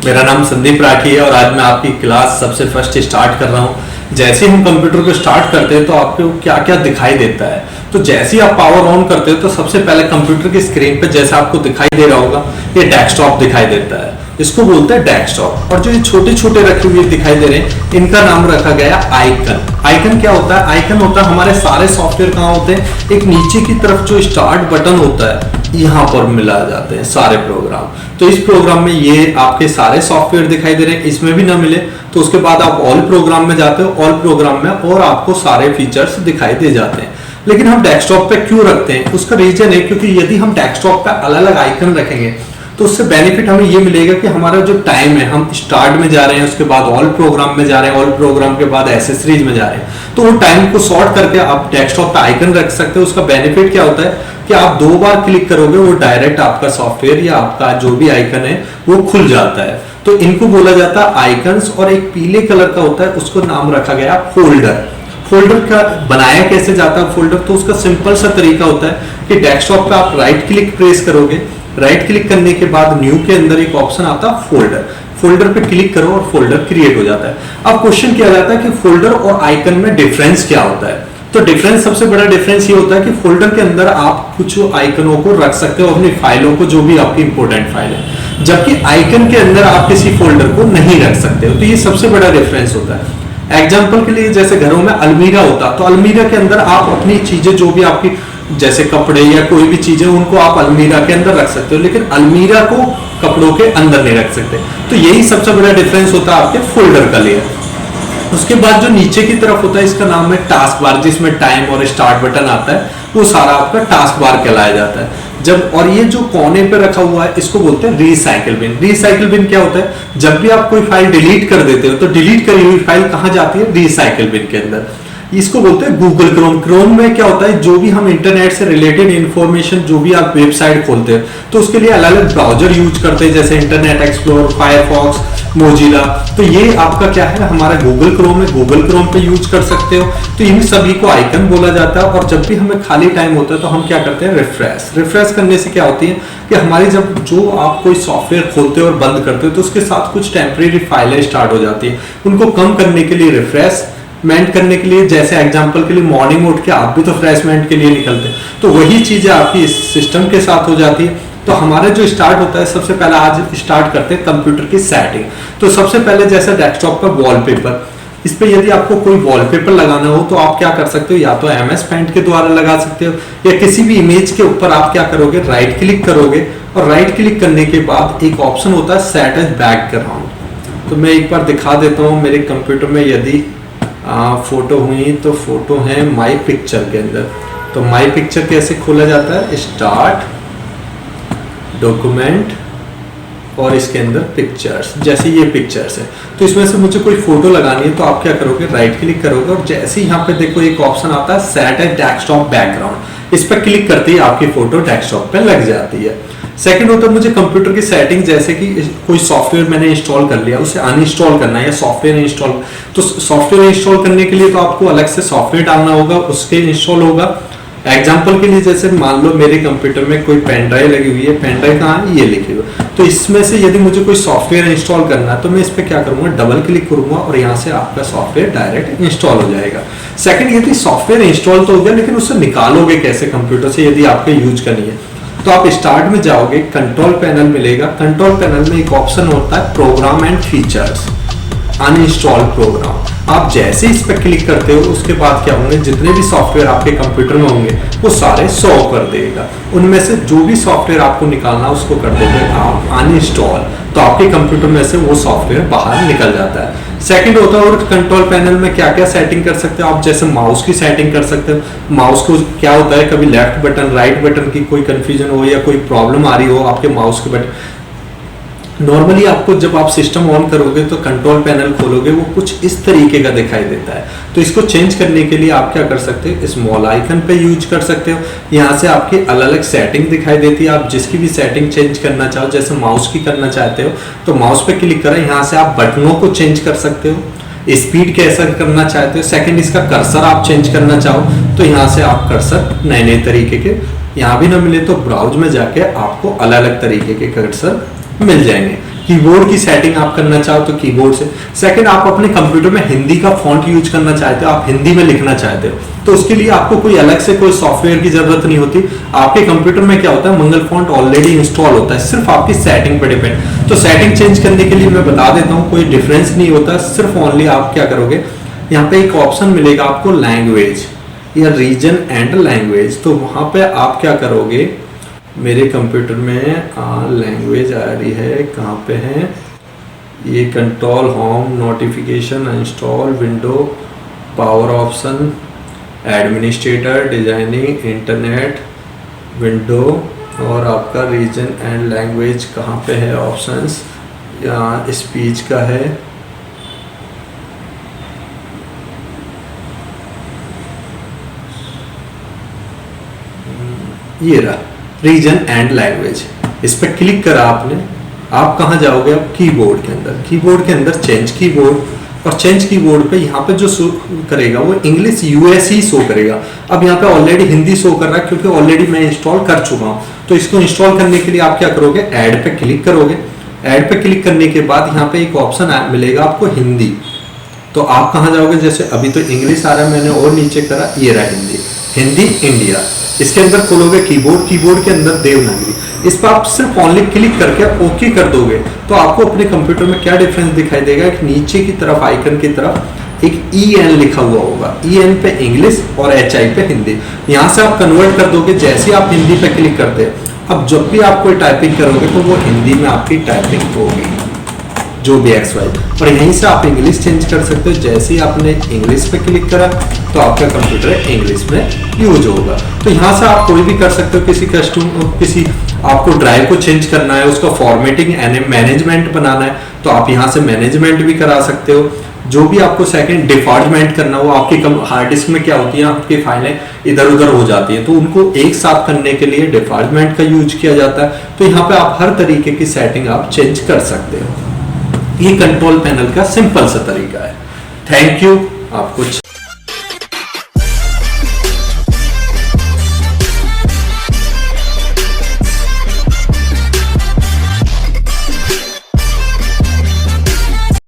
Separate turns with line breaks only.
मेरा नाम संदीप राठी है और आज मैं आपकी क्लास सबसे फर्स्ट स्टार्ट कर रहा हूँ। जैसे ही हम कंप्यूटर को स्टार्ट करते हैं तो आपको क्या क्या दिखाई देता है। तो जैसे ही आप पावर ऑन करते हो तो सबसे पहले कंप्यूटर की स्क्रीन पे जैसे आपको दिखाई दे रहा होगा ये डेस्कटॉप दिखाई देता है, इसको बोलते हैं डेस्कटॉप। और जो ये छोटे छोटे रखे हुए दिखाई दे रहे हैं इनका नाम रखा गया आइकन। आइकन क्या होता है? आइकन होता है हमारे सारे सॉफ्टवेयर कहाँ होते हैं, एक नीचे की तरफ जो स्टार्ट बटन होता है यहाँ पर मिला जाते हैं सारे प्रोग्राम। तो इस प्रोग्राम में ये आपके सारे सॉफ्टवेयर दिखाई दे रहे हैं, इसमें भी ना मिले तो उसके बाद आप ऑल प्रोग्राम में जाते हो, ऑल प्रोग्राम में और आपको सारे फीचर्स दिखाई दे जाते हैं। लेकिन हम डेस्कटॉप पे क्यों रखते हैं? उसका रीजन है क्योंकि यदि हम डेस्कटॉप पे अलग अलग आइकन रखेंगे तो उससे बेनिफिट हमें ये मिलेगा कि हमारा जो टाइम है, हम स्टार्ट में जा रहे हैं, उसके बाद ऑल प्रोग्राम में जा रहे हैं, ऑल प्रोग्राम के बाद एसेसरीज में जा रहे हैं, तो वो टाइम को सॉर्ट करके आप डेस्कटॉप पे आइकन रख सकते हो। उसका बेनिफिट क्या होता है कि आप 2 बार क्लिक करोगे वो डायरेक्ट आपका सॉफ्टवेयर या आपका जो भी आइकन है वो खुल जाता है। तो इनको बोला जाता है आइकन्स। और एक पीले कलर का होता है उसको नाम रखा गया फोल्डर। फोल्डर का बनाया कैसे जाता है फोल्डर? तो उसका सिंपल सा तरीका होता है कि डेस्कटॉप पे आप राइट क्लिक प्रेस करोगे, राइट क्लिक करने के बाद न्यू के अंदर एक ऑप्शन आता है फोल्डर। फोल्डर पे क्लिक करो और फोल्डर क्रिएट हो जाता है। अब क्वेश्चन किया जाता है कि फोल्डर और आइकन में डिफरेंस क्या होता है? तो डिफरेंस, सबसे बड़ा डिफरेंस ये होता है कि फोल्डर के अंदर आप कुछ आइकनों को रख सकते हो, अपनी फाइलों को, जो भी आपकी इंपॉर्टेंट फाइल है, जबकि आइकन के अंदर आप किसी फोल्डर को नहीं रख सकते हो। तो ये सबसे बड़ा डिफरेंस होता है। एग्जाम्पल के लिए जैसे घरों में अलमीरा होता, तो अलमीरा के अंदर आप अपनी चीजें जो भी आपकी जैसे कपड़े या कोई भी चीजें उनको आप अलमीरा के अंदर रख सकते हो, लेकिन अलमीरा को कपड़ों के अंदर नहीं रख सकते। तो यही सबसे बड़ा डिफरेंस होता है आपके फोल्डर का लिए। उसके बाद जो नीचे की तरफ होता है इसका नाम है टास्क बार, जिसमें टाइम और स्टार्ट बटन आता है, वो सारा आपका टास्क बार कहलाया जाता है। जब और ये जो कोने पे रखा हुआ है इसको बोलते हैं रिसाइकिल बिन। रिसाइकिल बिन क्या होता है? जब भी आप कोई फाइल डिलीट कर देते हो तो डिलीट करी हुई फाइल कहाँ जाती है? रिसाइकिल बिन के अंदर। इसको बोलते हैं गूगल क्रोम। क्रोम में क्या होता है, जो भी हम इंटरनेट से रिलेटेड इंफॉर्मेशन, जो भी आप वेबसाइट खोलते हैं तो उसके लिए अलग अलग ब्राउजर यूज करते हैं, जैसे इंटरनेट एक्सप्लोर, फायरफॉक्स, मोजिला। तो ये आपका क्या है, हमारा गूगल क्रोम है, गूगल क्रोम पे यूज कर सकते हो। तो इन सभी को आइकन बोला जाता है। और जब भी हमें खाली टाइम होता है तो हम क्या करते हैं? रिफ्रेश। रिफ्रेश करने से क्या होती है कि हमारी जब जो आप कोई सॉफ्टवेयर खोलते हो और बंद करते हो तो उसके साथ कुछ टेम्परेरी फाइलें स्टार्ट हो जाती है, उनको कम करने के लिए, रिफ्रेशमेंट करने के लिए, जैसे एग्जांपल के लिए मॉर्निंग उठ के आप भी तो फ्रेशमेंट के लिए निकलते हैं, तो वही चीजें आपकी इस सिस्टम के साथ हो जाती है। तो हमारा जो स्टार्ट होता है, सबसे पहले आज स्टार्ट करते हैं कंप्यूटर की सेटिंग। तो सबसे पहले जैसे डेस्कटॉप पर वॉलपेपर, इस पे यदि आपको कोई वॉलपेपर लगाना हो तो आप क्या कर सकते हो, या तो MS पेंट के द्वारा लगा सकते हो, या किसी भी इमेज के ऊपर आप क्या करोगे, राइट क्लिक करोगे, और राइट क्लिक करने के बाद एक ऑप्शन होता है सेट एज बैकग्राउंड। तो मैं एक बार दिखा देता हूँ मेरे कंप्यूटर में, यदि फोटो हुई तो फोटो है माई पिक्चर के अंदर। तो माई पिक्चर कैसे खोला जाता है? स्टार्ट, डॉक्यूमेंट, और इसके अंदर पिक्चर्स। जैसे ये पिक्चर्स है तो इसमें से मुझे कोई फोटो लगानी है तो आप क्या करोगे, राइट क्लिक करोगे, और जैसे ही यहाँ पे देखो एक ऑप्शन आता है सेट एज डेस्कटॉप बैकग्राउंड, इस पर क्लिक करते ही आपकी फोटो डेस्कटॉप पे लग जाती है। सेकंड होता है मुझे कंप्यूटर की सेटिंग, जैसे कि कोई सॉफ्टवेयर मैंने इंस्टॉल कर लिया, उसे अनइंस्टॉल करना है या सॉफ्टवेयर इंस्टॉल। तो सॉफ्टवेयर इंस्टॉल करने के लिए तो आपको अलग से सॉफ्टवेयर डालना होगा, उसके इंस्टॉल होगा। एग्जाम्पल के लिए जैसे मान लो मेरे कंप्यूटर में कोई पेन ड्राइव लगी हुई है, पेन ड्राइव कहाँ है, ये लिखी हुई, तो इसमें से यदि मुझे कोई सॉफ्टवेयर इंस्टॉल करना है तो मैं इस पर क्या करूंगा, डबल क्लिक करूंगा और यहाँ से आपका सॉफ्टवेयर डायरेक्ट इंस्टॉल हो जाएगा। सेकंड, यदि सॉफ्टवेयर इंस्टॉल तो हो गया, लेकिन उससे निकालोगे कैसे कंप्यूटर से यदि आपको यूज करनी है? तो आप स्टार्ट में जाओगे, कंट्रोल पैनल मिलेगा, कंट्रोल पैनल में एक ऑप्शन होता है program and features, uninstall program. आप जैसे इस पर क्लिक करते हो उसके बाद क्या होंगे, जितने भी सॉफ्टवेयर आपके कंप्यूटर में होंगे वो सारे शो कर देगा। उनमें से जो भी सॉफ्टवेयर आपको निकालना उसको कर देंगे आप अनइंस्टॉल, तो आपके कंप्यूटर में से वो सॉफ्टवेयर बाहर निकल जाता है। सेकंड होता है, और कंट्रोल पैनल में क्या क्या सेटिंग कर सकते हो आप, जैसे माउस की सेटिंग कर सकते हो। माउस को क्या होता है, कभी लेफ्ट बटन, राइट बटन की कोई कंफ्यूजन हो या कोई प्रॉब्लम आ रही हो आपके माउस के बटन, नॉर्मली आपको जब आप सिस्टम ऑन करोगे तो कंट्रोल पैनल खोलोगे वो कुछ इस तरीके का दिखाई देता है। तो इसको चेंज करने के लिए आप क्या कर सकते हो, स्मॉल आइकन पे यूज कर सकते हो। यहाँ से आपकी अलग अलग सेटिंग दिखाई देती है, आप जिसकी भी सेटिंग चेंज करना चाहो, जैसे माउस की करना चाहते हो तो माउस पे क्लिक करें, यहाँ से आप बटनों को चेंज कर सकते हो। स्पीड कैसा करना चाहते हो, सेकंड इसका कर्सर आप चेंज करना चाहो तो यहाँ से आप कर्सर नए नए तरीके के, यहाँ भी ना मिले तो ब्राउज में जाके आपको अलग अलग तरीके के कर्सर मिल जाएंगे। कीबोर्ड की सेटिंग आप करना चाहो तो कीबोर्ड से। सेकंड, आप अपने कंप्यूटर में हिंदी का फॉन्ट यूज करना चाहते हो, आप हिंदी में लिखना चाहते हो, तो उसके लिए आपको कोई अलग से कोई सॉफ्टवेयर की जरूरत नहीं होती। आपके कंप्यूटर में क्या होता है, मंगल फॉन्ट ऑलरेडी इंस्टॉल होता है, सिर्फ आपकी सेटिंग पर डिपेंड। तो सेटिंग चेंज करने के लिए मैं बता देता हूँ, कोई डिफरेंस नहीं होता, सिर्फ ओनली आप क्या करोगे, यहाँ पे एक ऑप्शन मिलेगा आपको लैंग्वेज या रीजन एंड लैंग्वेज, तो वहां पे आप क्या करोगे, मेरे कंप्यूटर में लैंग्वेज आ रही है, कहाँ पे है ये, control home, notification, install, window, power option, administrator, designing, internet, window, और आपका रीजन एंड लैंग्वेज कहाँ पे है ऑप्शंस, यहाँ स्पीच का है, ये रहा रीजन एंड लैंग्वेज। इस पर क्लिक करा आपने, आप कहाँ जाओगे, अब कीबोर्ड के अंदर, कीबोर्ड के अंदर चेंज कीबोर्ड, और चेंज कीबोर्ड पे यहाँ पे जो शो करेगा वो इंग्लिश यूएस ही शो करेगा। अब यहाँ पे ऑलरेडी हिंदी शो कर रहा है क्योंकि ऑलरेडी मैं इंस्टॉल कर चुका हूँ। तो इसको इंस्टॉल करने के लिए आप क्या करोगे, ऐड पे क्लिक करोगे। ऐड पे क्लिक करने के बाद यहाँ पे एक ऑप्शन मिलेगा आपको हिंदी, तो आप कहाँ जाओगे, जैसे अभी तो इंग्लिश आ रहा है, मैंने और नीचे करा, ये रहा हिंदी, हिंदी इंडिया। इसके अंदर खोलोगे कीबोर्ड, कीबोर्ड के अंदर देवनागरी, इस पर आप सिर्फ ओनली क्लिक करके ओके कर दोगे तो आपको अपने कंप्यूटर में क्या डिफरेंस दिखाई देगा, एक नीचे की तरफ आइकन की तरफ एक EN लिखा हुआ होगा, EN पे इंग्लिश और HI पे हिंदी, यहाँ से आप कन्वर्ट कर दोगे। जैसे आप हिंदी पे क्लिक करते हैं, अब जब भी आप कोई टाइपिंग करोगे तो वो हिंदी में आपकी टाइपिंग होगी, जो भी XY, और यहीं से आप इंग्लिश चेंज कर सकते हो। जैसे ही आपने इंग्लिश पे क्लिक करा तो आपका कंप्यूटर इंग्लिश में यूज होगा। तो यहाँ से आप कोई भी कर सकते हो, किसी आपको ड्राइव को चेंज करना है, उसका फॉर्मेटिंग एंड मैनेजमेंट बनाना है तो आप यहाँ से मैनेजमेंट भी करा सकते हो। जो भी आपको सेकंड डिफॉल्टमेंट करना हो, आपकी हार्ड डिस्क में क्या होती है, आपकी फाइलें इधर उधर हो जाती है, तो उनको एक साथ करने के लिए डिफॉल्टमेंट का यूज किया जाता है। तो यहाँ पे आप हर तरीके की सेटिंग आप चेंज कर सकते हो। ये कंट्रोल पैनल का सिंपल सा तरीका है। Thank you. आप कुछ